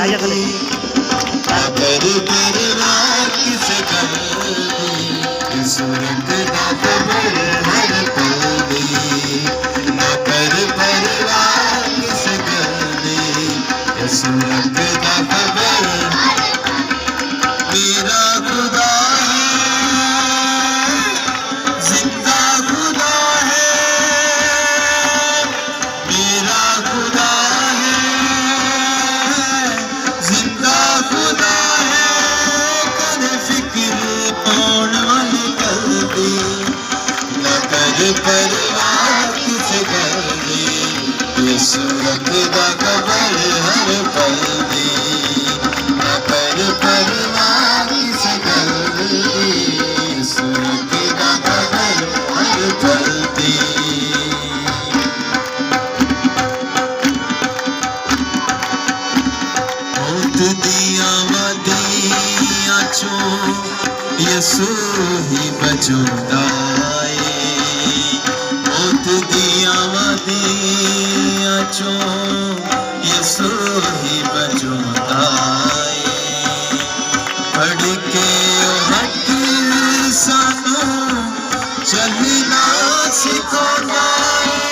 भैया चले मेरा खुदा है, जिंदा खुदा है, मेरा खुदा है, जिंदा खुदा है। कर फिक्र कौन वाली कल्बी, न कर परवाह किस गल्बी, यीशु रखदा खबर हर पल दी, न कर परवाह किस गल्बी, यीशु रखदा खबर हर पल दी। मौत दिया वादियां चों यीशु ही बचांदा है, मौत दिया वादियां चों यीशु ही बचांदा है। पढ़ के हक सानू चलना सिखांदा है,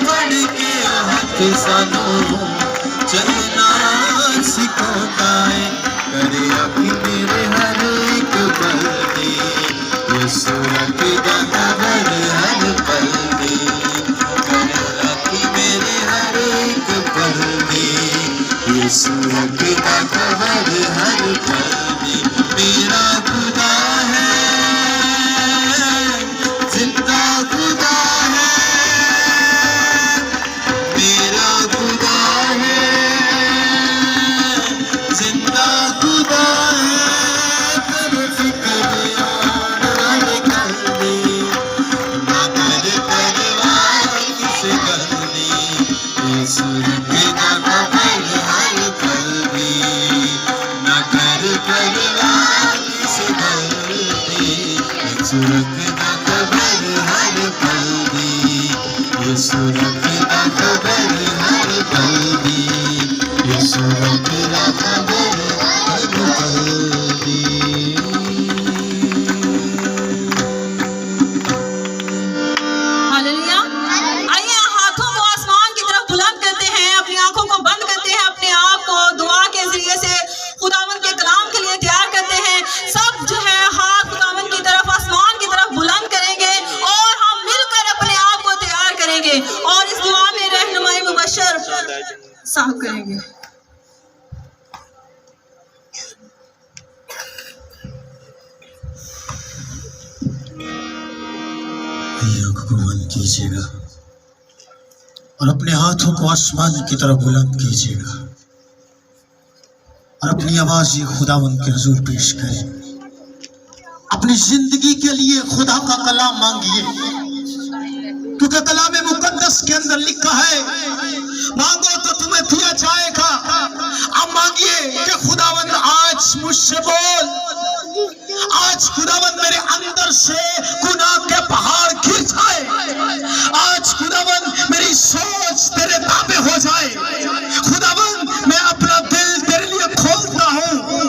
पढ़ के हक सानू चलना सिखाता है। करे अखी मेरे हर एक पल दी, यीशु रखदा खबर हर पल दी, करे अखी मेरे हर एक पल दी, यीशु रखदा खबर हर पल दी। मेरा खुदा है, जिंदा खुदा है, मेरा खुदा है, जिंदा खुदा है। कर फिक्र कौन वाली कल्बी, न कर परवाह किस गल्बी, यीशु रखदा खबर हर पल दी, न कर परवाह किस गल्बी, यीशु रखदा खबर हर पल दी, यीशु रखदा खबर हर पल दी, यीशु रखदा खबर हर पल दी। हालेलुया। आइए हाथों को आसमान की तरफ बुलंद करते हैं, अपनी आंखों को बंद करते हैं, अपने आप को दुआ के जरिए से खुदावंद के कलाम के लिए तैयार करते हैं। सब जो है हाथ खुदावंद की तरफ आसमान की तरफ बुलंद करेंगे और हम मिलकर अपने आप को तैयार करेंगे और इस दुआ में रहनुमाई मुबशर साहब करेंगे। आंखों को बंद कीजिएगा और अपने हाथों को आसमान की तरफ बुलंद कीजिएगा और अपनी आवाज ये खुदावंद के हुजूर पेश करें। अपनी जिंदगी के लिए खुदा का कलाम मांगिए, क्योंकि कलाम मुकद्दस के अंदर लिखा है, मांगो तो तुम्हें दिया जाएगा। अब मांगिए कि खुदावंद आज मुझसे बोल, आज खुदावंद